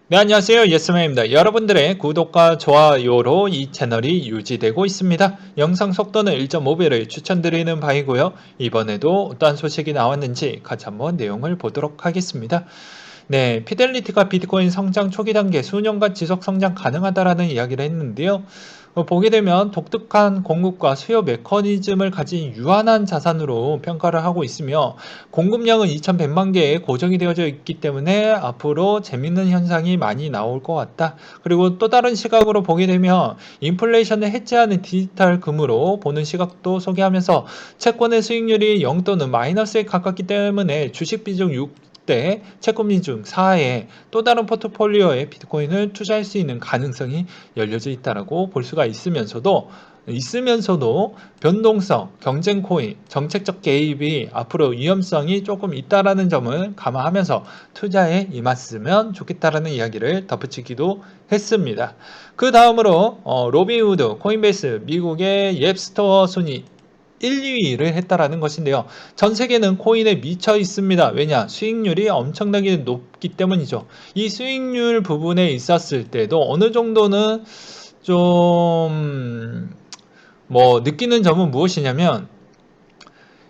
네, 안녕하세요. 예스맨입니다. 여러분들의 구독과 좋아요로 이 채널이 유지되고 있습니다. 영상 속도는 1.5배를 추천드리는 바이고요. 이번에도 어떠한 소식이 나왔는지 같이 한번 내용을 보도록 하겠습니다. 네, 피델리티가 비트코인 성장 초기 단계 수년간 지속 성장 가능하다라는 이야기를 했는데요. 보게 되면 독특한 공급과 수요 메커니즘을 가진 유한한 자산으로 평가를 하고 있으며 공급량은 2100만 개에 고정이 되어져 있기 때문에 앞으로 재밌는 현상이 많이 나올 것 같다. 그리고 또 다른 시각으로 보게 되면 인플레이션을 해지하는 디지털 금으로 보는 시각도 소개하면서 채권의 수익률이 0 또는 마이너스에 가깝기 때문에 주식 비중 6대 채권 비중 4에 또 다른 포트폴리오에 비트코인을 투자할 수 있는 가능성이 열려져 있다라고 볼 수가 있으면서도 변동성, 경쟁 코인, 정책적 개입이 앞으로 위험성이 조금 있다라는 점을 감안하면서 투자에 임했으면 좋겠다라는 이야기를 덧붙이기도 했습니다. 그 다음으로 로빈후드, 코인베이스, 미국의 앱스토어 순위 1, 2위를 했다라는 것인데요. 전 세계는 코인에 미쳐 있습니다. 왜냐? 수익률이 엄청나게 높기 때문이죠. 이 수익률 부분에 있었을 때도 어느 정도는 좀 느끼는 점은 무엇이냐면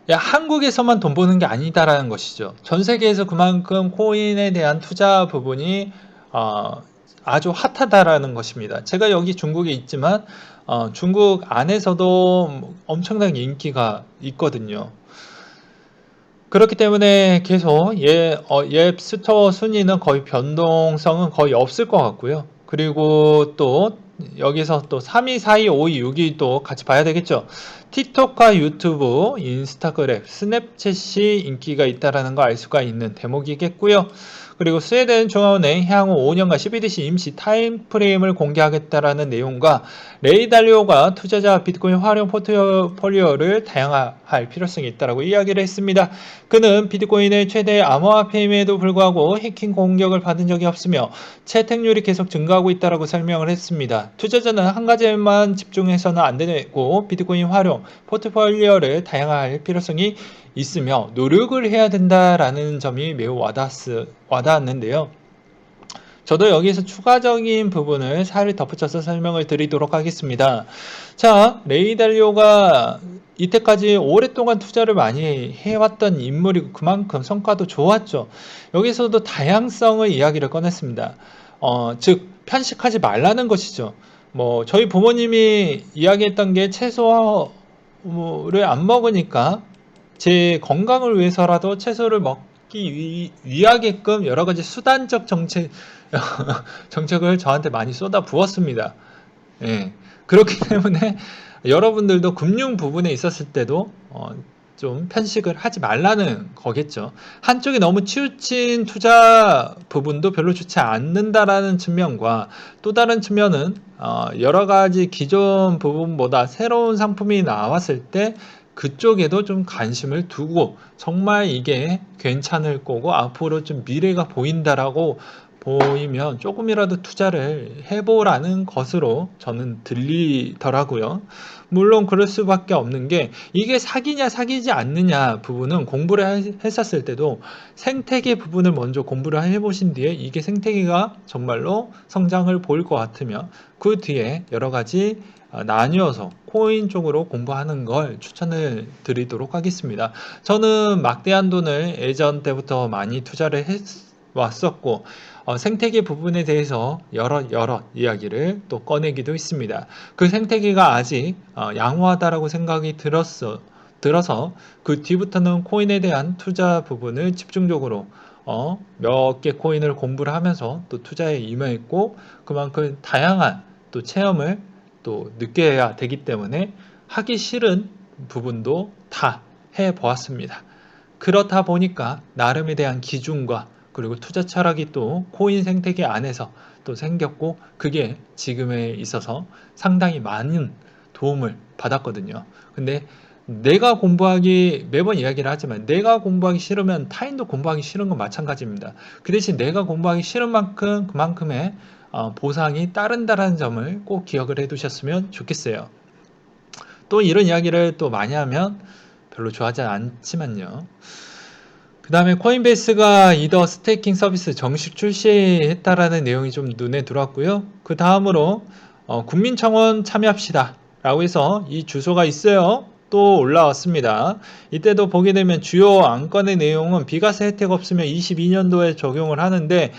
야, 한국에서만 돈 버는 게 아니다라는 것이죠. 전 세계에서 그만큼 코인에 대한 투자 부분이 어, 아주 핫하다라는 것입니다. 제가 여기 중국에 있지만 중국 안에서도 엄청나게 인기가 있거든요. 그렇기 때문에 계속 앱 스토어 순위는 거의 변동성은 거의 없을 것 같고요. 그리고 또 여기서 또 3위, 4위, 5위, 6위 또 같이 봐야 되겠죠. 틱톡과 유튜브, 인스타그램, 스냅챗이 인기가 있다라는 거 알 수가 있는 대목이겠고요. 그리고 스웨덴 중앙은행 향후 5년간 CBDC 임시 타임프레임을 공개하겠다라는 내용과 레이 달리오가 투자자 비트코인 활용 포트폴리오를 다양화할 필요성이 있다고 이야기를 했습니다. 그는 비트코인의 최대 암호화폐임에도 불구하고 해킹 공격을 받은 적이 없으며 채택률이 계속 증가하고 있다고 설명을 했습니다. 투자자는 한 가지에만 집중해서는 안 되고 비트코인 활용 포트폴리오를 다양화할 필요성이 있으며 노력을 해야 된다라는 점이 매우 와닿았는데요. 저도 여기서 추가적인 부분을 사례를 덧붙여서 설명을 드리도록 하겠습니다. 자, 레이 달리오가 이때까지 오랫동안 투자를 많이 해왔던 인물이고 그만큼 성과도 좋았죠. 여기서도 다양성의 이야기를 꺼냈습니다. 즉 편식하지 말라는 것이죠. 저희 부모님이 이야기했던 게 채소를 안 먹으니까 제 건강을 위해서라도 채소를 먹기 위하게끔 여러 가지 수단적 정책을 저한테 많이 쏟아 부었습니다. 예. 그렇기 때문에 여러분들도 금융 부분에 있었을 때도 좀 편식을 하지 말라는 거겠죠. 한쪽에 너무 치우친 투자 부분도 별로 좋지 않는다라는 측면과 또 다른 측면은 여러 가지 기존 부분보다 새로운 상품이 나왔을 때 그쪽에도 좀 관심을 두고 정말 이게 괜찮을 거고 앞으로 좀 미래가 보인다라고 보이면 조금이라도 투자를 해보라는 것으로 저는 들리더라고요. 물론 그럴 수밖에 없는 게 이게 사기냐 사기지 않느냐 부분은 공부를 했었을 때도 생태계 부분을 먼저 공부를 해보신 뒤에 이게 생태계가 정말로 성장을 보일 것 같으면 그 뒤에 여러 가지 나뉘어서 코인 쪽으로 공부하는 걸 추천을 드리도록 하겠습니다. 저는 막대한 돈을 예전 때부터 많이 투자를 왔었고 생태계 부분에 대해서 여러 이야기를 또 꺼내기도 했습니다. 그 생태계가 아직 양호하다라고 생각이 들어서 그 뒤부터는 코인에 대한 투자 부분을 집중적으로 몇 개 코인을 공부를 하면서 또 투자에 임했고 그만큼 다양한 또 체험을 또 느껴야 되기 때문에 하기 싫은 부분도 다 해보았습니다. 그렇다 보니까 나름에 대한 기준과 그리고 투자 철학이 또 코인 생태계 안에서 또 생겼고 그게 지금에 있어서 상당히 많은 도움을 받았거든요. 근데 내가 공부하기 매번 이야기를 하지만 내가 공부하기 싫으면 타인도 공부하기 싫은 건 마찬가지입니다. 그 대신 내가 공부하기 싫은 만큼 그만큼의 보상이 따른다는 점을 꼭 기억을 해 두셨으면 좋겠어요. 또 이런 이야기를 또 많이 하면 별로 좋아하지 않지만요. 그 다음에 코인베이스가 이더 스테이킹 서비스 정식 출시했다라는 내용이 좀 눈에 들어왔고요. 그 다음으로 국민청원 참여합시다 라고 해서 이 주소가 있어요. 또 올라왔습니다. 이때도 보게 되면 주요 안건의 내용은 비과세 혜택 없으면 22년도에 적용을 하는데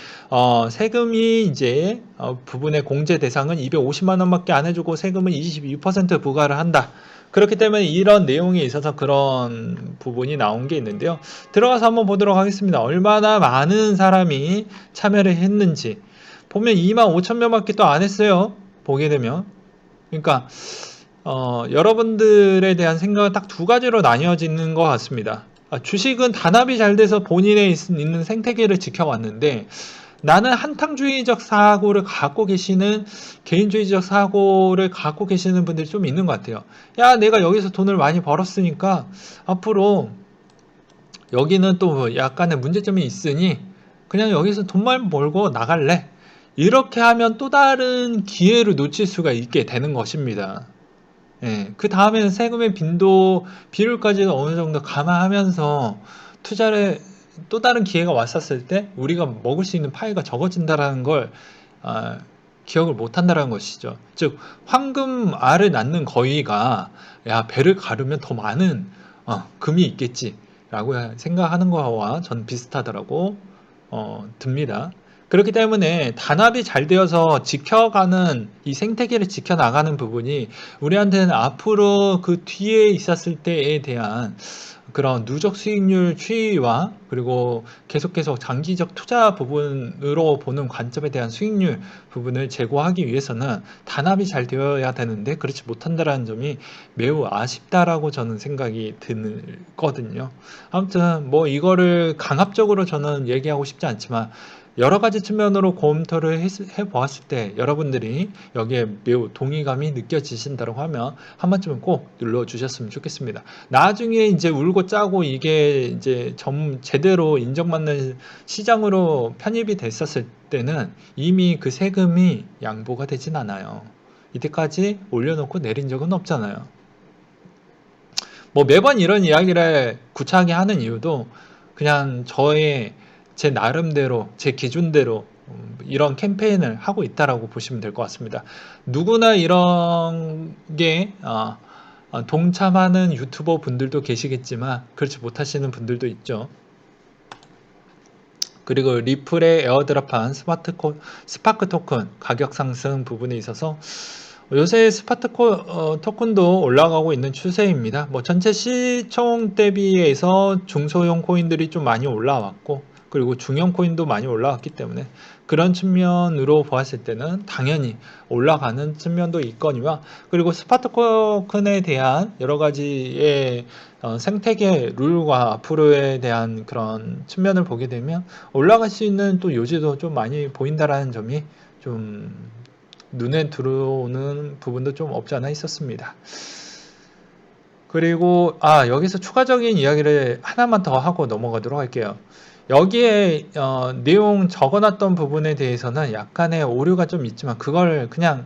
세금이 이제 부분의 공제 대상은 250만 원밖에 안 해주고 세금은 22% 부과를 한다. 그렇기 때문에 이런 내용에 있어서 그런 부분이 나온 게 있는데요. 들어가서 한번 보도록 하겠습니다. 얼마나 많은 사람이 참여를 했는지 보면 25,000명밖에 또 안 했어요. 보게 되면 그러니까 여러분들에 대한 생각은 딱 두 가지로 나뉘어지는 것 같습니다. 주식은 단합이 잘 돼서 본인의 있는 생태계를 지켜왔는데 나는 한탕주의적 사고를 갖고 계시는 개인주의적 사고를 갖고 계시는 분들이 좀 있는 것 같아요. 야, 내가 여기서 돈을 많이 벌었으니까 앞으로 여기는 또 약간의 문제점이 있으니 그냥 여기서 돈만 벌고 나갈래. 이렇게 하면 또 다른 기회를 놓칠 수가 있게 되는 것입니다. 예, 그 다음에는 세금의 빈도, 비율까지도 어느 정도 감안하면서 투자를 또 다른 기회가 왔었을 때 우리가 먹을 수 있는 파이가 적어진다라는 걸 아, 기억을 못 한다는 것이죠. 즉, 황금 알을 낳는 거위가 야, 배를 가르면 더 많은 금이 있겠지라고 생각하는 거와 전 비슷하더라고 듭니다. 그렇기 때문에 단합이 잘 되어서 지켜가는 이 생태계를 지켜나가는 부분이 우리한테는 앞으로 그 뒤에 있었을 때에 대한 그런 누적 수익률 추이와 그리고 계속 장기적 투자 부분으로 보는 관점에 대한 수익률 부분을 제고하기 위해서는 단합이 잘 되어야 되는데 그렇지 못한다는 점이 매우 아쉽다라고 저는 생각이 들거든요. 아무튼 뭐 이거를 강압적으로 저는 얘기하고 싶지 않지만 여러 가지 측면으로 검토를 해보았을 때 여러분들이 여기에 매우 동의감이 느껴지신다고 하면 한 번쯤은 꼭 눌러주셨으면 좋겠습니다. 나중에 이제 울고 짜고 이게 이제 제대로 인정받는 시장으로 편입이 됐었을 때는 이미 그 세금이 양보가 되진 않아요. 이때까지 올려놓고 내린 적은 없잖아요. 뭐 매번 이런 이야기를 구차하게 하는 이유도 그냥 제 나름대로 제 기준대로 이런 캠페인을 하고 있다라고 보시면 될 것 같습니다. 누구나 이런 게 동참하는 유튜버 분들도 계시겠지만 그렇지 못하시는 분들도 있죠. 그리고 리플의 에어드랍한 스파크 토큰 가격 상승 부분에 있어서 요새 토큰도 올라가고 있는 추세입니다. 뭐 전체 시총 대비해서 중소형 코인들이 좀 많이 올라왔고 그리고 중형 코인도 많이 올라왔기 때문에 그런 측면으로 보았을 때는 당연히 올라가는 측면도 있거니와 그리고 스파트 토큰에 대한 여러 가지의 생태계 룰과 앞으로에 대한 그런 측면을 보게 되면 올라갈 수 있는 또 요지도 좀 많이 보인다라는 점이 좀 눈에 들어오는 부분도 좀 없지 않아 있었습니다. 그리고 여기서 추가적인 이야기를 하나만 더 하고 넘어가도록 할게요. 여기에 내용 적어놨던 부분에 대해서는 약간의 오류가 좀 있지만 그걸 그냥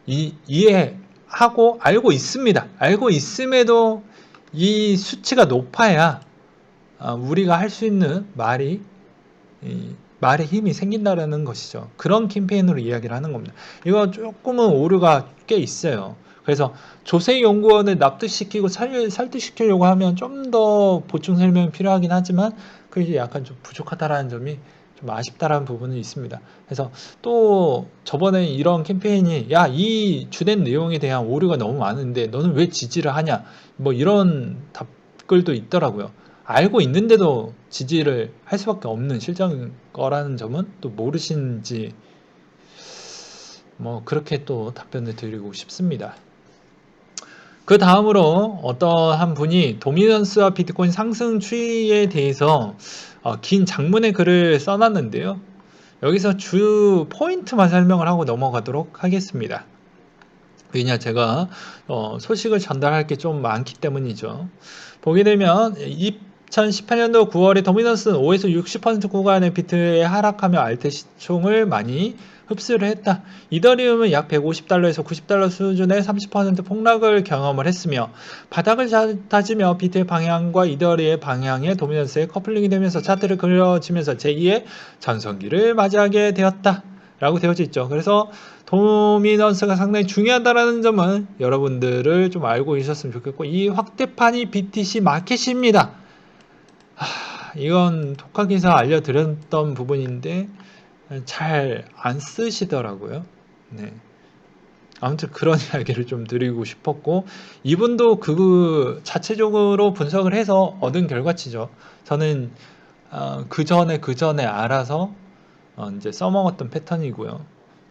이해하고 알고 있습니다. 알고 있음에도 이 수치가 높아야 우리가 할 수 있는 말의 힘이 생긴다는 것이죠. 그런 캠페인으로 이야기를 하는 겁니다. 이거 조금은 오류가 꽤 있어요. 그래서 조세연구원을 납득시키고 설득시키려고 하면 좀 더 보충 설명이 필요하긴 하지만 그게 약간 좀 부족하다라는 점이 좀 아쉽다라는 부분은 있습니다. 그래서 또 저번에 이런 캠페인이 이 주된 내용에 대한 오류가 너무 많은데 너는 왜 지지를 하냐 뭐 이런 답글도 있더라고요. 알고 있는데도 지지를 할 수밖에 없는 실정인 거라는 점은 또 모르시는지 뭐 그렇게 또 답변을 드리고 싶습니다. 그 다음으로 어떠한 분이 도미넌스와 비트코인 상승 추이에 대해서 긴 장문의 글을 써놨는데요. 여기서 주 포인트만 설명을 하고 넘어가도록 하겠습니다. 왜냐 제가 소식을 전달할 게 좀 많기 때문이죠. 보게 되면 2018년도 9월에 도미넌스는 5에서 60% 구간의 비트에 하락하며 알트 시총을 많이 흡수를 했다. 이더리움은 약 150달러에서 90달러 수준의 30% 폭락을 경험을 했으며 바닥을 다지며 비트의 방향과 이더리의 방향의 도미넌스에 커플링이 되면서 차트를 그려지면서 제2의 전성기를 맞이하게 되었다. 라고 되어져 있죠. 그래서 도미넌스가 상당히 중요하다는 점은 여러분들을 좀 알고 계셨으면 좋겠고, 이 확대판이 BTC 마켓입니다. 이건 톡학에서 알려드렸던 부분인데 잘 안 쓰시더라고요. 네. 아무튼 그런 이야기를 좀 드리고 싶었고, 이분도 그 자체적으로 분석을 해서 얻은 결과치죠. 저는 그 전에 알아서 이제 써먹었던 패턴이고요.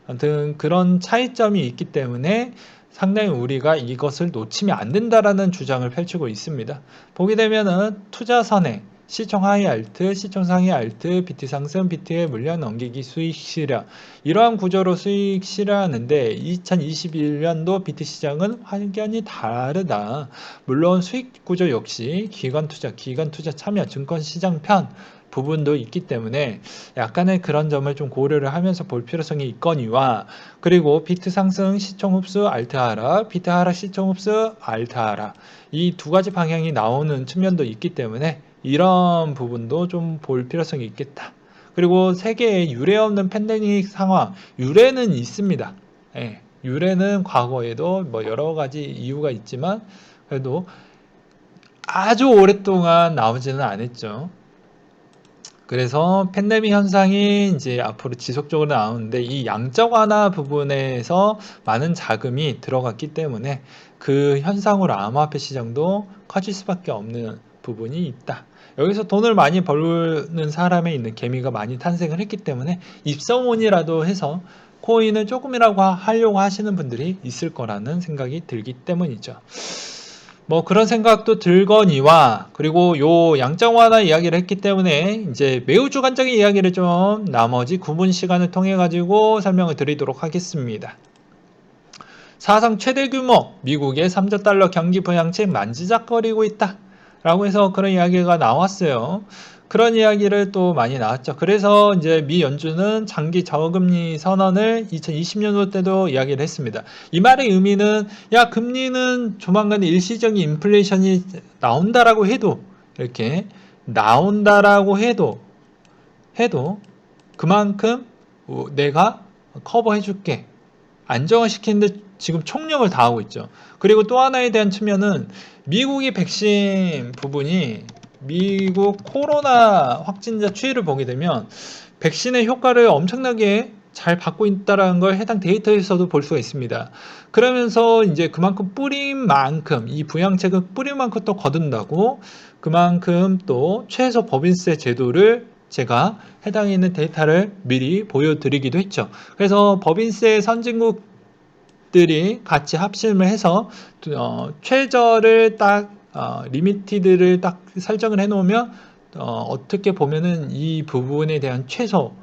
아무튼 그런 차이점이 있기 때문에 상당히 우리가 이것을 놓치면 안 된다라는 주장을 펼치고 있습니다. 보게 되면은 투자선에 시총 하위 알트, 시총 상위 알트, BT 상승, BT의 물량 넘기기, 수익 실현, 이러한 구조로 수익 실현하는데 2021년도 BT 시장은 확연히 다르다. 물론 수익 구조 역시 기관 투자 참여, 증권 시장 편 부분도 있기 때문에 약간의 그런 점을 좀 고려를 하면서 볼 필요성이 있거니와, 그리고 비트 상승 시총 흡수 알트 하락, 비트 하락 시총 흡수 알트 하락, 이 두 가지 방향이 나오는 측면도 있기 때문에 이런 부분도 좀 볼 필요성이 있겠다. 그리고 세계에 유례 없는 팬데믹 상황, 유례는 있습니다. 예, 유례는 과거에도 뭐 여러 가지 이유가 있지만 그래도 아주 오랫동안 나오지는 않았죠. 그래서 팬데믹 현상이 이제 앞으로 지속적으로 나오는데, 이 양적 완화 부분에서 많은 자금이 들어갔기 때문에 그 현상으로 암호화폐 시장도 커질 수밖에 없는 부분이 있다. 여기서 돈을 많이 벌는 사람에 있는 개미가 많이 탄생을 했기 때문에 입소문이라도 해서 코인을 조금이라고 하려고 하시는 분들이 있을 거라는 생각이 들기 때문이죠. 뭐 그런 생각도 들거니와, 그리고 요 양적 완화 이야기를 했기 때문에 이제 매우 주관적인 이야기를 좀 나머지 구분 시간을 통해 가지고 설명을 드리도록 하겠습니다. 사상 최대 규모 미국의 3조 달러 경기 부양책 만지작거리고 있다 라고 해서 그런 이야기가 나왔어요. 그런 이야기를 또 많이 나왔죠. 그래서 이제 미 연준은 장기 저금리 선언을 2020년도 때도 이야기를 했습니다. 이 말의 의미는, 야, 금리는 조만간 일시적인 인플레이션이 나온다라고 해도, 이렇게 나온다라고 해도 그만큼 내가 커버해 줄게, 안정화시키는데 지금 총력을 다하고 있죠. 그리고 또 하나에 대한 측면은 미국이 백신 부분이, 미국 코로나 확진자 추이를 보게 되면 백신의 효과를 엄청나게 잘 받고 있다는 걸 해당 데이터에서도 볼 수가 있습니다. 그러면서 이제 그만큼 뿌린 만큼, 이 부양책은 뿌린 만큼 또 거둔다고, 그만큼 또 최소 법인세 제도를 제가 해당에 있는 데이터를 미리 보여드리기도 했죠. 그래서 법인세 선진국들이 같이 합심을 해서 최저를 딱 리미티드를 딱 설정을 해놓으면 어떻게 보면은 이 부분에 대한 최소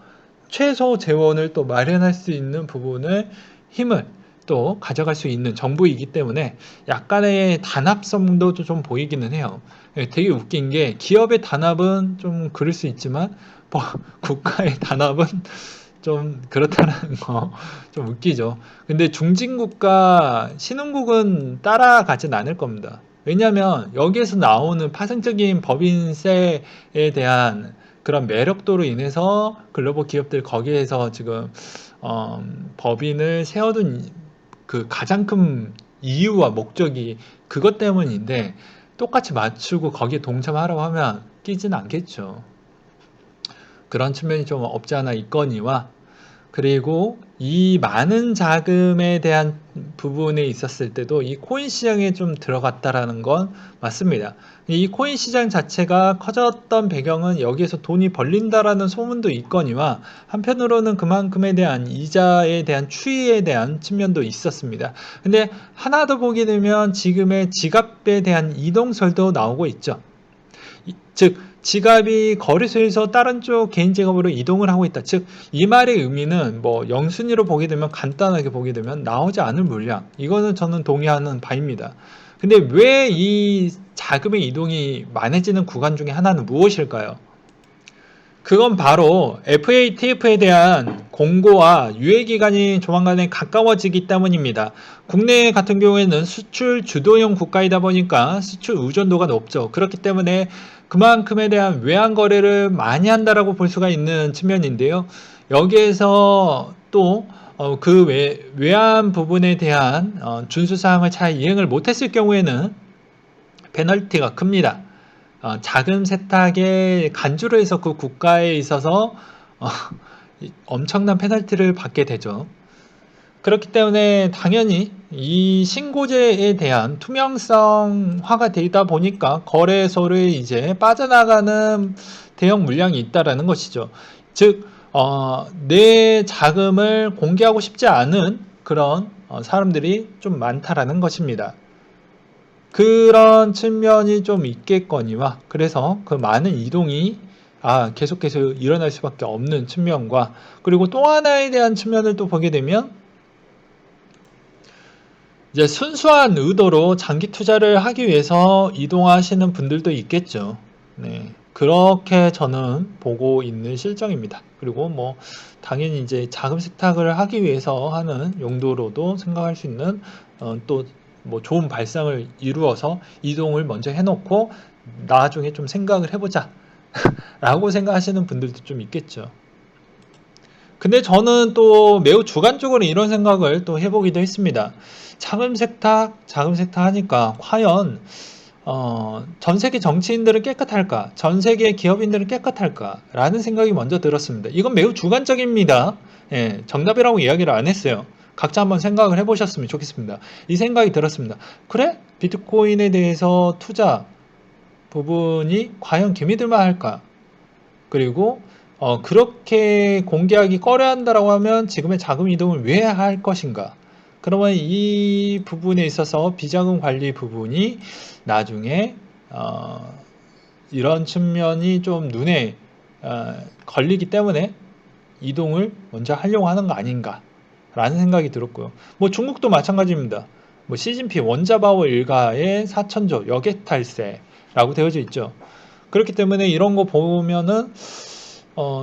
재원을 또 마련할 수 있는 부분을, 힘을 또 가져갈 수 있는 정부이기 때문에 약간의 단합성도 좀 보이기는 해요. 되게 웃긴 게, 기업의 단합은 좀 그럴 수 있지만 국가의 단합은 좀 그렇다는 거 좀 웃기죠. 근데 중진국가 신흥국은 따라가진 않을 겁니다. 왜냐하면 여기에서 나오는 파생적인 법인세에 대한 그런 매력도로 인해서 글로벌 기업들 거기에서 지금 법인을 세워둔 그 가장 큰 이유와 목적이 그것 때문인데, 똑같이 맞추고 거기에 동참하라고 하면 끼진 않겠죠. 그런 측면이 좀 없지 않아 있거니와, 그리고 이 많은 자금에 대한 부분에 있었을 때도 이 코인 시장에 좀 들어갔다라는 건 맞습니다. 이 코인 시장 자체가 커졌던 배경은 여기에서 돈이 벌린다라는 소문도 있거니와, 한편으로는 그만큼에 대한 이자에 대한 추이에 대한 측면도 있었습니다. 근데 하나 더 보게 되면 지금의 지갑에 대한 이동설도 나오고 있죠. 즉 지갑이 거래소에서 다른 쪽 개인 지갑으로 이동을 하고 있다. 즉 이 말의 의미는 뭐 영순위로 보게 되면, 간단하게 보게 되면 나오지 않을 물량, 이거는 저는 동의하는 바입니다. 근데 왜 이 자금의 이동이 많아지는 구간 중에 하나는 무엇일까요? 그건 바로 FATF에 대한 공고와 유예기간이 조만간에 가까워지기 때문입니다. 국내 같은 경우에는 수출 주도형 국가이다 보니까 수출 의존도가 높죠. 그렇기 때문에 그만큼에 대한 외환 거래를 많이 한다라고 볼 수가 있는 측면인데요. 여기에서 또 그 외환 부분에 대한 준수사항을 잘 이행을 못했을 경우에는 페널티가 큽니다. 자금 세탁에 간주를 해서 그 국가에 있어서 어, 엄청난 페널티를 받게 되죠. 그렇기 때문에 당연히 이 신고제에 대한 투명성화가 되다 보니까 거래소를 이제 빠져나가는 대형 물량이 있다라는 것이죠. 즉, 내 자금을 공개하고 싶지 않은 그런 사람들이 좀 많다라는 것입니다. 그런 측면이 좀 있겠거니와 그래서 그 많은 이동이 계속해서 일어날 수밖에 없는 측면과 그리고 또 하나에 대한 측면을 또 보게 되면 이제 순수한 의도로 장기 투자를 하기 위해서 이동하시는 분들도 있겠죠. 네. 그렇게 저는 보고 있는 실정입니다. 그리고 뭐 당연히 이제 자금 세탁을 하기 위해서 하는 용도로도 생각할 수 있는 또 뭐 좋은 발상을 이루어서 이동을 먼저 해놓고 나중에 좀 생각을 해보자 라고 생각하시는 분들도 좀 있겠죠. 근데 저는 또 매우 주관적으로 이런 생각을 또 해보기도 했습니다. 자금 세탁 하니까 과연 전 세계 정치인들은 깨끗할까? 전 세계 기업인들은 깨끗할까? 라는 생각이 먼저 들었습니다. 이건 매우 주관적입니다. 예, 정답이라고 이야기를 안 했어요. 각자 한번 생각을 해보셨으면 좋겠습니다. 이 생각이 들었습니다. 그래? 비트코인에 대해서 투자 부분이 과연 개미들만 할까? 그리고 그렇게 공개하기 꺼려한다라고 하면 지금의 자금 이동을 왜 할 것인가? 그러면 이 부분에 있어서 비자금 관리 부분이 나중에 이런 측면이 좀 눈에 걸리기 때문에 이동을 먼저 하려고 하는 거 아닌가 라는 생각이 들었고요. 뭐 중국도 마찬가지입니다. 뭐 시진핑 원자바오 일가의 4천조 여객 탈세라고 되어져 있죠. 그렇기 때문에 이런 거 보면은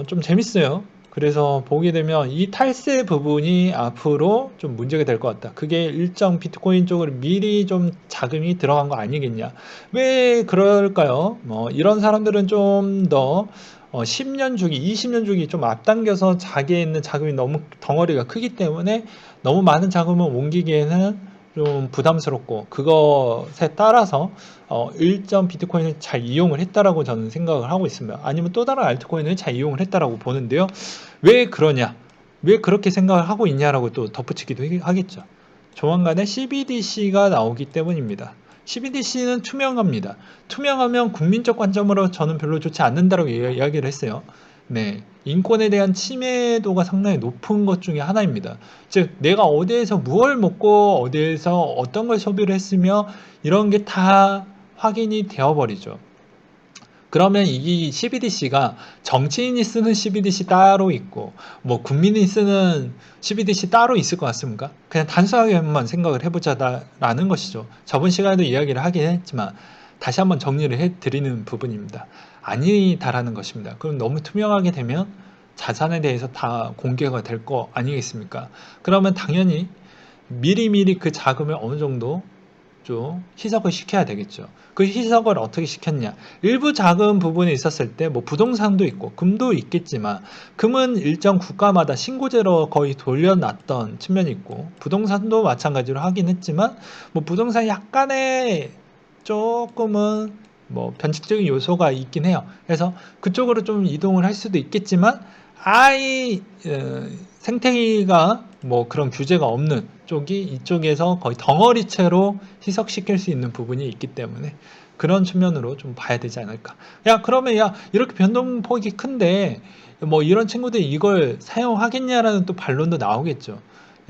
좀 재밌어요. 그래서 보게 되면 이 탈세 부분이 앞으로 좀 문제가 될 것 같다. 그게 일정 비트코인 쪽으로 미리 좀 자금이 들어간 거 아니겠냐. 왜 그럴까요? 이런 사람들은 좀 더 10년 주기, 20년 주기 좀 앞당겨서 자기에 있는 자금이 너무 덩어리가 크기 때문에 너무 많은 자금을 옮기기에는 좀 부담스럽고 그것에 따라서 1점 비트코인을 잘 이용을 했다라고 저는 생각을 하고 있습니다. 아니면 또 다른 알트코인을 잘 이용을 했다라고 보는데요. 왜 그러냐? 왜 그렇게 생각을 하고 있냐라고 또 덧붙이기도 하겠죠. 조만간에 CBDC가 나오기 때문입니다. CBDC는 투명합니다. 투명하면 국민적 관점으로 저는 별로 좋지 않는다라고 이야기를 했어요. 네. 인권에 대한 침해도가 상당히 높은 것 중에 하나입니다. 즉, 내가 어디에서 무엇을 먹고 어디에서 어떤 걸 소비를 했으며 이런 게 다 확인이 되어버리죠. 그러면 이 CBDC가 정치인이 쓰는 CBDC 따로 있고 뭐 국민이 쓰는 CBDC 따로 있을 것 같습니까? 그냥 단순하게만 생각을 해보자라는 것이죠. 저번 시간에도 이야기를 하긴 했지만 다시 한번 정리를 해드리는 부분입니다. 아니다라는 것입니다. 그럼 너무 투명하게 되면 자산에 대해서 다 공개가 될 거 아니겠습니까? 그러면 당연히 미리미리 그 자금을 어느 정도 좀 희석을 시켜야 되겠죠. 그 희석을 어떻게 시켰냐? 일부 자금 부분에 있었을 때 뭐 부동산도 있고 금도 있겠지만 금은 일정 국가마다 신고제로 거의 돌려놨던 측면이 있고 부동산도 마찬가지로 하긴 했지만 뭐 부동산 약간의 조금은 뭐 변칙적인 요소가 있긴 해요. 그래서 그쪽으로 좀 이동을 할 수도 있겠지만 생태계가 뭐 그런 규제가 없는 쪽이 이쪽에서 거의 덩어리채로 희석시킬 수 있는 부분이 있기 때문에 그런 측면으로 좀 봐야 되지 않을까. 야, 그러면 야, 이렇게 변동폭이 큰데 뭐 이런 친구들이 이걸 사용하겠냐라는 또 반론도 나오겠죠.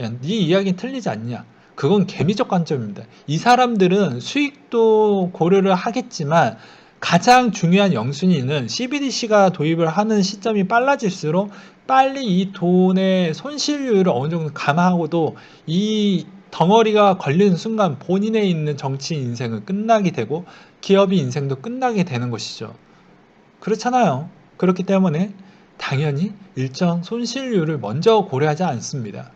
야, 네 이야기는 틀리지 않냐. 그건 개미적 관점입니다. 이 사람들은 수익도 고려를 하겠지만 가장 중요한 영순위는 CBDC가 도입을 하는 시점이 빨라질수록 빨리 이 돈의 손실률을 어느 정도 감안하고도 이 덩어리가 걸리는 순간 본인의 있는 정치 인생은 끝나게 되고 기업의 인생도 끝나게 되는 것이죠. 그렇잖아요. 그렇기 때문에 당연히 일정 손실률을 먼저 고려하지 않습니다.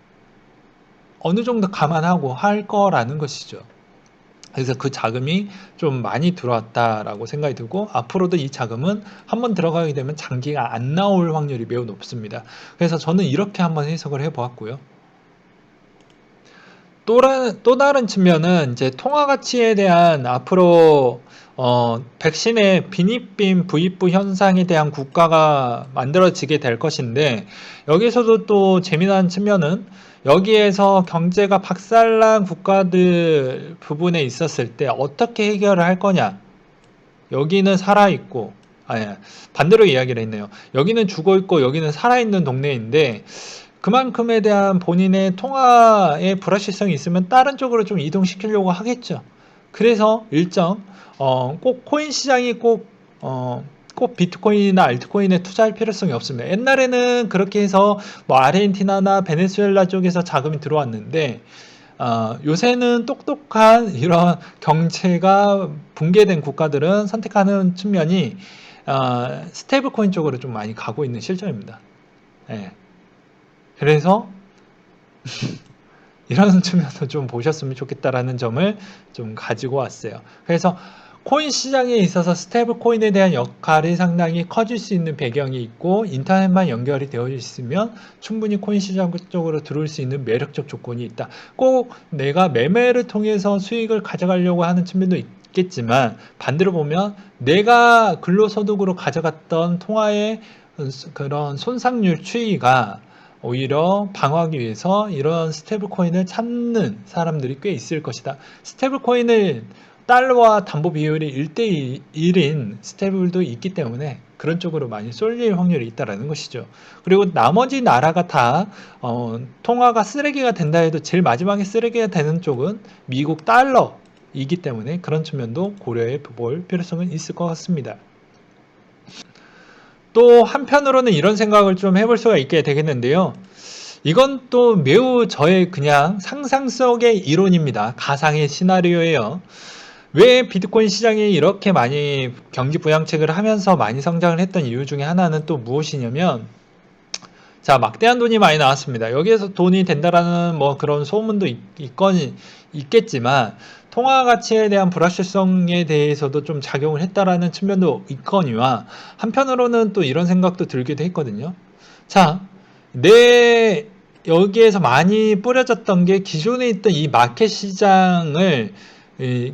어느 정도 감안하고 할 거라는 것이죠. 그래서 그 자금이 좀 많이 들어왔다라고 생각이 들고 앞으로도 이 자금은 한번 들어가게 되면 장기가 안 나올 확률이 매우 높습니다. 그래서 저는 이렇게 한번 해석을 해보았고요. 또 다른 측면은 이제 통화 가치에 대한 앞으로 백신의 빈입빈 부익부 현상에 대한 국가가 만들어지게 될 것인데 여기서도 또 재미난 측면은 여기에서 경제가 박살난 국가들 부분에 있었을 때 어떻게 해결을 할 거냐. 여기는 살아있고 아니 반대로 이야기를 했네요. 여기는 죽어있고 여기는 살아있는 동네인데 그만큼에 대한 본인의 통화의 불확실성이 있으면 다른 쪽으로 좀 이동시키려고 하겠죠. 그래서 일정 꼭 코인 시장이 꼭 비트코인이나 알트코인에 투자할 필요성이 없습니다. 옛날에는 그렇게 해서 뭐 아르헨티나나 베네수엘라 쪽에서 자금이 들어왔는데 요새는 똑똑한 이런 경제가 붕괴된 국가들은 선택하는 측면이 스테이블 코인 쪽으로 좀 많이 가고 있는 실정입니다. 예. 그래서 이런 측면도 좀 보셨으면 좋겠다라는 점을 좀 가지고 왔어요. 그래서 코인 시장에 있어서 스테이블 코인에 대한 역할이 상당히 커질 수 있는 배경이 있고 인터넷만 연결이 되어 있으면 충분히 코인 시장 쪽으로 들어올 수 있는 매력적 조건이 있다. 꼭 내가 매매를 통해서 수익을 가져가려고 하는 측면도 있겠지만 반대로 보면 내가 근로소득으로 가져갔던 통화의 그런 손상률 추이가 오히려 방어하기 위해서 이런 스테이블 코인을 찾는 사람들이 꽤 있을 것이다. 스테이블 코인을 달러와 담보 비율이 1대1인 스테이블도 있기 때문에 그런 쪽으로 많이 쏠릴 확률이 있다는 것이죠. 그리고 나머지 나라가 다 통화가 쓰레기가 된다 해도 제일 마지막에 쓰레기가 되는 쪽은 미국 달러이기 때문에 그런 측면도 고려해 볼 필요성은 있을 것 같습니다. 또 한편으로는 이런 생각을 좀 해볼 수가 있게 되겠는데요. 이건 또 매우 저의 그냥 상상 속의 이론입니다. 가상의 시나리오예요. 왜 비트코인 시장이 이렇게 많이 경기 부양책을 하면서 많이 성장을 했던 이유 중에 하나는 또 무엇이냐면 자, 막대한 돈이 많이 나왔습니다. 여기에서 돈이 된다라는 뭐 그런 소문도 있겠지만 통화 가치에 대한 불확실성에 대해서도 좀 작용을 했다라는 측면도 있거니와 한편으로는 또 이런 생각도 들기도 했거든요. 자, 여기에서 많이 뿌려졌던 게 기존에 있던 이 마켓 시장을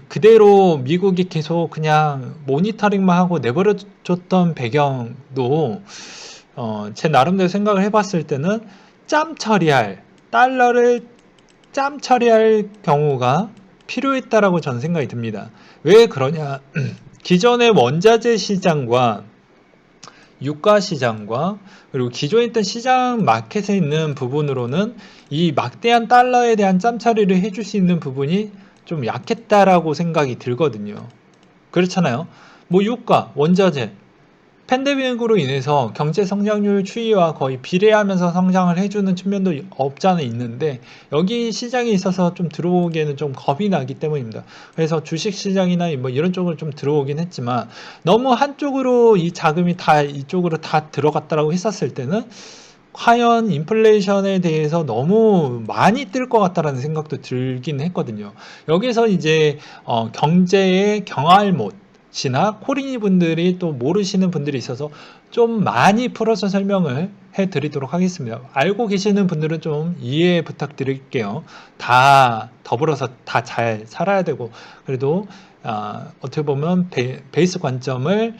그대로 미국이 계속 그냥 모니터링만 하고 내버려 줬던 배경도 제 나름대로 생각을 해봤을 때는 달러를 짬 처리할 경우가 필요했다라고 저는 생각이 듭니다. 왜 그러냐? 기존의 원자재 시장과 유가 시장과 그리고 기존에 있던 시장 마켓에 있는 부분으로는 이 막대한 달러에 대한 짬 처리를 해줄 수 있는 부분이 좀 약했다라고 생각이 들거든요. 그렇잖아요. 뭐 유가, 원자재, 팬데믹으로 인해서 경제 성장률 추이와 거의 비례하면서 성장을 해주는 측면도 없지 않아 있는데 여기 시장에 있어서 좀 들어오기에는 좀 겁이 나기 때문입니다. 그래서 주식 시장이나 뭐 이런 쪽으로 좀 들어오긴 했지만 너무 한쪽으로 이 자금이 다 이쪽으로 다 들어갔다라고 했었을 때는 과연 인플레이션에 대해서 너무 많이 뜰 것 같다라는 생각도 들긴 했거든요. 여기서 이제 경제의 경알못이나 코리니 분들이 또 모르시는 분들이 있어서 좀 많이 풀어서 설명을 해드리도록 하겠습니다. 알고 계시는 분들은 좀 이해 부탁드릴게요. 다 더불어서 다 잘 살아야 되고 그래도 어떻게 보면 베이스 관점을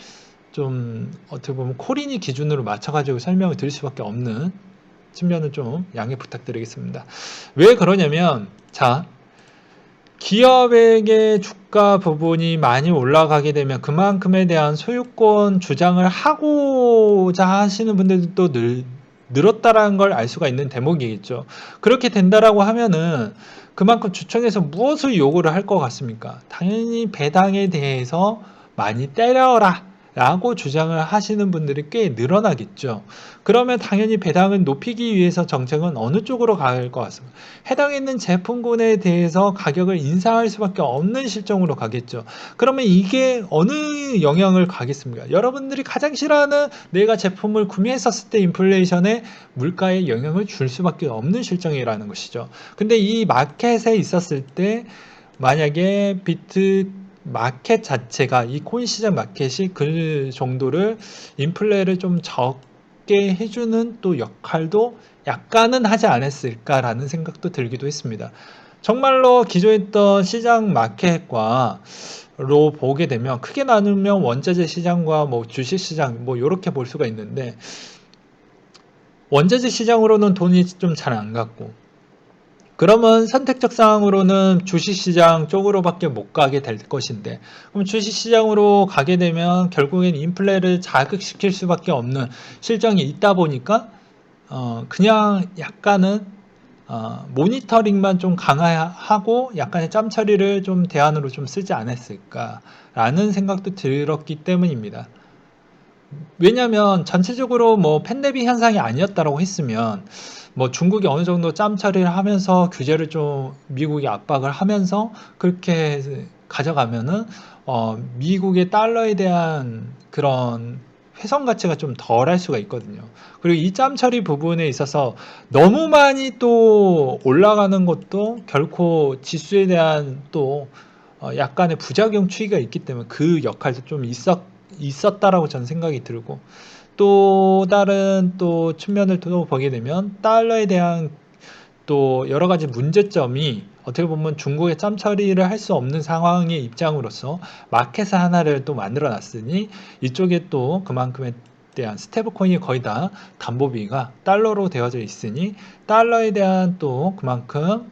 좀 어떻게 보면 코린이 기준으로 맞춰가지고 설명을 드릴 수밖에 없는 측면을 좀 양해 부탁드리겠습니다. 왜 그러냐면 자 기업에게 주가 부분이 많이 올라가게 되면 그만큼에 대한 소유권 주장을 하고자 하시는 분들도 늘었다라는 걸 알 수가 있는 대목이겠죠. 그렇게 된다라고 하면은 그만큼 주총에서 무엇을 요구를 할 것 같습니까? 당연히 배당에 대해서 많이 때려라 라고 주장을 하시는 분들이 꽤 늘어나겠죠. 그러면 당연히 배당을 높이기 위해서 정책은 어느 쪽으로 갈 것 같습니다. 해당에 있는 제품군에 대해서 가격을 인상할 수밖에 없는 실정으로 가겠죠. 그러면 이게 어느 영향을 가겠습니까? 여러분들이 가장 싫어하는 내가 제품을 구매했었을 때 인플레이션에 물가에 영향을 줄 수밖에 없는 실정이라는 것이죠. 근데 이 마켓에 있었을 때 만약에 비트 마켓 자체가 이 코인 시장 마켓이 그 정도를 인플레를 좀 적게 해주는 또 역할도 약간은 하지 않았을까라는 생각도 들기도 했습니다. 정말로 기존에 있던 시장 마켓과 로 보게 되면 크게 나누면 원자재 시장과 뭐 주식 시장 뭐 이렇게 볼 수가 있는데, 원자재 시장으로는 돈이 좀 잘 안 갔고, 그러면 선택적 사항으로는 주식시장 쪽으로밖에 못 가게 될 것인데, 그럼 주식시장으로 가게 되면 결국엔 인플레를 자극시킬 수밖에 없는 실정이 있다 보니까 그냥 약간은 모니터링만 좀 강화하고 약간의 짬처리를 좀 대안으로 좀 쓰지 않았을까라는 생각도 들었기 때문입니다. 왜냐하면 전체적으로 뭐 팬데믹 현상이 아니었다라고 했으면 뭐 중국이 어느 정도 짬 처리를 하면서 규제를 좀 미국이 압박을 하면서 그렇게 가져가면은 미국의 달러에 대한 그런 훼손 가치가 좀 덜할 수가 있거든요. 그리고 이 짬 처리 부분에 있어서 너무 많이 또 올라가는 것도 결코 지수에 대한 또 약간의 부작용 추이가 있기 때문에 그 역할도 좀 있었다라고 저는 생각이 들고, 또 다른 또 측면을 또 보게 되면 달러에 대한 또 여러 가지 문제점이 어떻게 보면 중국의 짬 처리를 할 수 없는 상황의 입장으로서 마켓 하나를 또 만들어 놨으니 이쪽에 또 그만큼에 대한 스테이블 코인이 거의 다 담보비가 달러로 되어져 있으니 달러에 대한 또 그만큼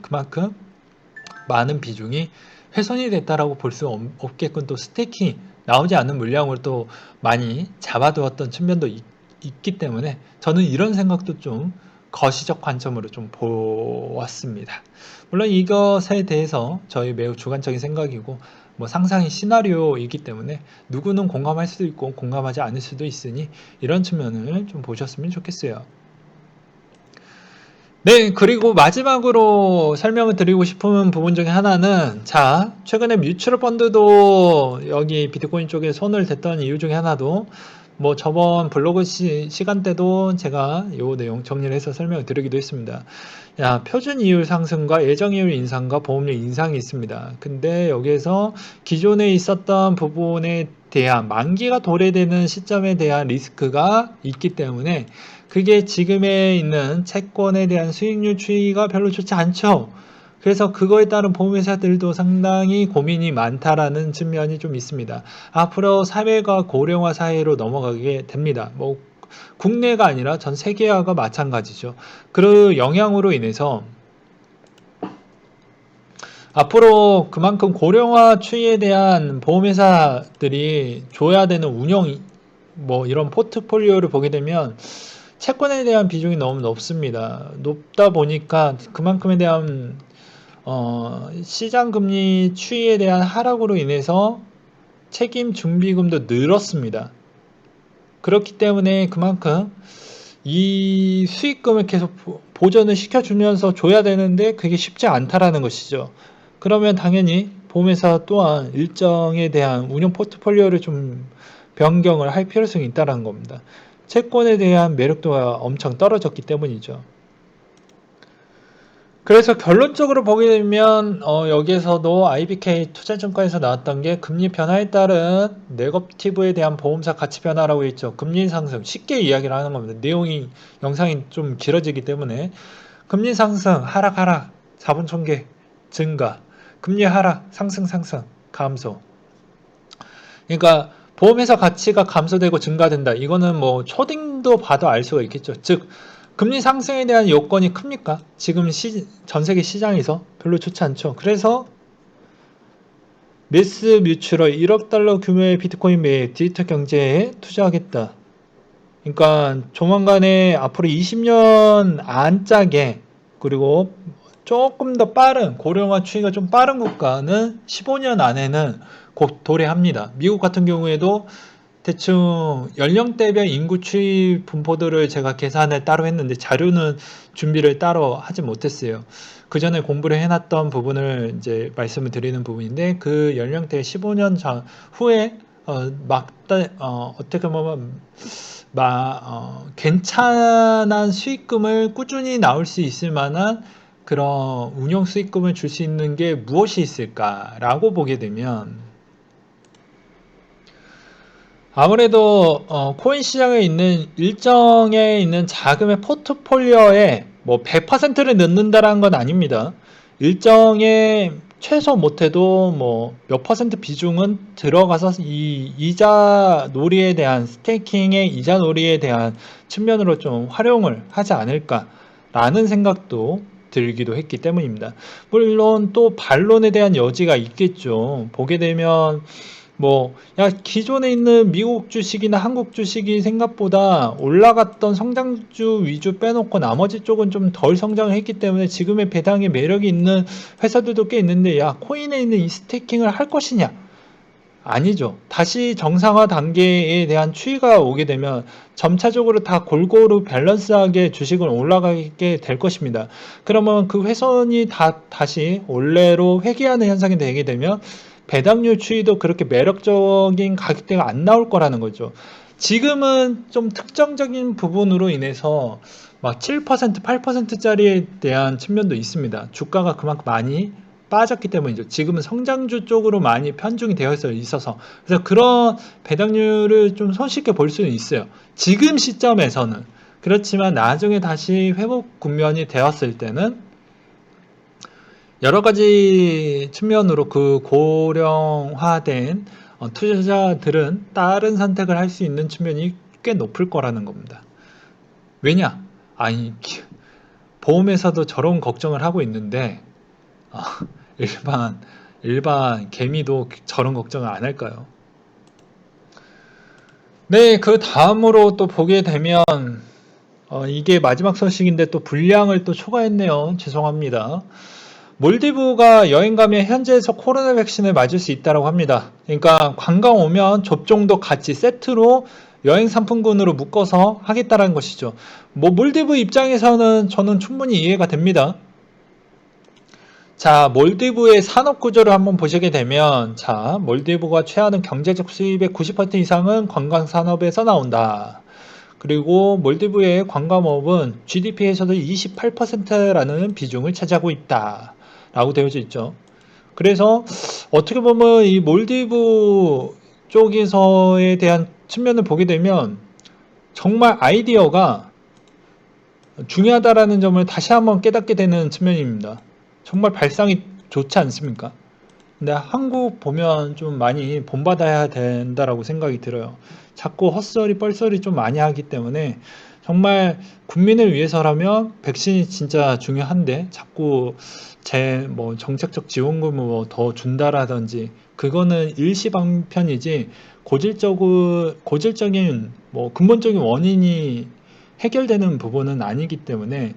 그만큼 많은 비중이 훼손이 됐다라고 볼 수 없게끔 또 스테이킹 나오지 않는 물량을 또 많이 잡아두었던 측면도 있기 때문에 저는 이런 생각도 좀 거시적 관점으로 좀 보았습니다. 물론 이것에 대해서 저희 매우 주관적인 생각이고 뭐 상상의 시나리오이기 때문에 누구는 공감할 수도 있고 공감하지 않을 수도 있으니 이런 측면을 좀 보셨으면 좋겠어요. 네, 그리고 마지막으로 설명을 드리고 싶은 부분 중에 하나는, 자, 최근에 뮤추얼 펀드도 여기 비트코인 쪽에 손을 댔던 이유 중에 하나도, 뭐 저번 블로그 시간 때도 제가 요 내용 정리를 해서 설명을 드리기도 했습니다. 야, 표준 이율 상승과 예정 이율 인상과 보험료 인상이 있습니다. 근데 여기에서 기존에 있었던 부분에 대한 만기가 도래되는 시점에 대한 리스크가 있기 때문에 그게 지금에 있는 채권에 대한 수익률 추이가 별로 좋지 않죠. 그래서 그거에 따른 보험회사들도 상당히 고민이 많다라는 측면이 좀 있습니다. 앞으로 사회가 고령화 사회로 넘어가게 됩니다. 뭐 국내가 아니라 전 세계화가 마찬가지죠. 그 영향으로 인해서 앞으로 그만큼 고령화 추이에 대한 보험회사들이 줘야 되는 운영, 뭐 이런 포트폴리오를 보게 되면 채권에 대한 비중이 너무 높습니다. 높다 보니까 그만큼에 대한 시장 금리 추이에 대한 하락으로 인해서 책임 준비금도 늘었습니다. 그렇기 때문에 그만큼 이 수익금을 계속 보전을 시켜주면서 줘야 되는데 그게 쉽지 않다라는 것이죠. 그러면 당연히 보험회사 또한 일정에 대한 운영 포트폴리오를 좀 변경을 할 필요성이 있다는 겁니다. 채권에 대한 매력도가 엄청 떨어졌기 때문이죠. 그래서 결론적으로 보게 되면 여기에서도 IBK 투자증권에서 나왔던 게 금리 변화에 따른 네거티브에 대한 보험사 가치 변화라고 했죠. 금리 상승, 쉽게 이야기를 하는 겁니다. 내용이 영상이 좀 길어지기 때문에 금리 상승, 하락, 자본 총계 증가, 금리 하락, 상승, 감소. 그러니까 보험회사 가치가 감소되고 증가된다. 이거는 뭐 초딩도 봐도 알 수가 있겠죠. 즉 금리 상승에 대한 요건이 큽니까? 지금 전 세계 시장에서 별로 좋지 않죠. 그래서 매스 뮤추럴 1억 달러 규모의 비트코인 매입 디지털 경제에 투자하겠다. 그러니까 조만간에 앞으로 20년 안짝에, 그리고 조금 더 빠른 고령화 추이가 좀 빠른 국가는 15년 안에는 곧 도래합니다. 미국 같은 경우에도 대충 연령대별 인구 추이 분포들을 제가 계산을 따로 했는데 자료는 준비를 따로 하지 못했어요. 그 전에 공부를 해놨던 부분을 이제 말씀을 드리는 부분인데, 그 연령대 15년 전 후에 어떻게 보면 괜찮은 수익금을 꾸준히 나올 수 있을 만한 그런 운용 수익금을 줄 수 있는 게 무엇이 있을까라고 보게 되면, 아무래도 코인 시장에 있는 일정에 있는 자금의 포트폴리오에 뭐 100%를 넣는다라는 건 아닙니다. 일정의 최소 못해도 뭐 몇 퍼센트 비중은 들어가서 이 이자 놀이에 대한, 스테이킹의 이자 놀이에 대한 측면으로 좀 활용을 하지 않을까라는 생각도 들기도 했기 때문입니다. 물론 또 반론에 대한 여지가 있겠죠. 보게 되면 야, 기존에 있는 미국 주식이나 한국 주식이 생각보다 올라갔던 성장주 위주 빼놓고 나머지 쪽은 좀 덜 성장을 했기 때문에 지금의 배당의 매력이 있는 회사들도 꽤 있는데, 야, 코인에 있는 이 스테이킹을 할 것이냐? 아니죠. 다시 정상화 단계에 대한 추이가 오게 되면 점차적으로 다 골고루 밸런스하게 주식은 올라가게 될 것입니다. 그러면 그 훼손이 다시 원래로 회귀하는 현상이 되게 되면 배당률 추이도 그렇게 매력적인 가격대가 안 나올 거라는 거죠. 지금은 좀 특정적인 부분으로 인해서 막 7%, 8%짜리에 대한 측면도 있습니다. 주가가 그만큼 많이 빠졌기 때문이죠. 지금은 성장주 쪽으로 많이 편중이 되어 있어서, 그래서 그런 배당률을 좀 손쉽게 볼 수는 있어요. 지금 시점에서는. 그렇지만 나중에 다시 회복 국면이 되었을 때는 여러 가지 측면으로 그 고령화된 투자자들은 다른 선택을 할 수 있는 측면이 꽤 높을 거라는 겁니다. 왜냐? 아니, 보험회사도 저런 걱정을 하고 있는데 일반 개미도 저런 걱정을 안 할까요? 네, 그 다음으로 또 보게 되면 이게 마지막 소식인데 또 분량을 또 초과했네요. 죄송합니다. 몰디브가 여행 가면 현지에서 코로나 백신을 맞을 수 있다고 합니다. 그러니까 관광 오면 접종도 같이 세트로 여행 상품권으로 묶어서 하겠다는 것이죠. 몰디브 입장에서는 저는 충분히 이해가 됩니다. 자, 몰디브의 산업 구조를 한번 보시게 되면, 자, 몰디브가 취하는 경제적 수입의 90% 이상은 관광 산업에서 나온다. 그리고 몰디브의 관광업은 GDP에서도 28%라는 비중을 차지하고 있다. 라고 되어져 있죠. 그래서 어떻게 보면 이 몰디브 쪽에서에 대한 측면을 보게 되면 정말 아이디어가 중요하다라는 점을 다시 한번 깨닫게 되는 측면입니다. 정말 발상이 좋지 않습니까? 근데 한국 보면 좀 많이 본받아야 된다라고 생각이 들어요. 자꾸 헛소리 뻘소리 좀 많이 하기 때문에 정말 국민을 위해서라면 백신이 진짜 중요한데 자꾸 정책적 지원금을 더 준다라든지, 그거는 일시방편이지 고질적인 근본적인 원인이 해결되는 부분은 아니기 때문에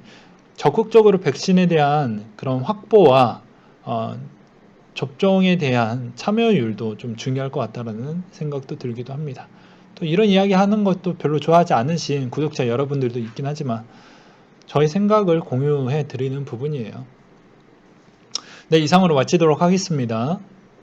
적극적으로 백신에 대한 그런 확보와 접종에 대한 참여율도 좀 중요할 것 같다라는 생각도 들기도 합니다. 또 이런 이야기 하는 것도 별로 좋아하지 않으신 구독자 여러분들도 있긴 하지만 저희 생각을 공유해 드리는 부분이에요. 네, 이상으로 마치도록 하겠습니다.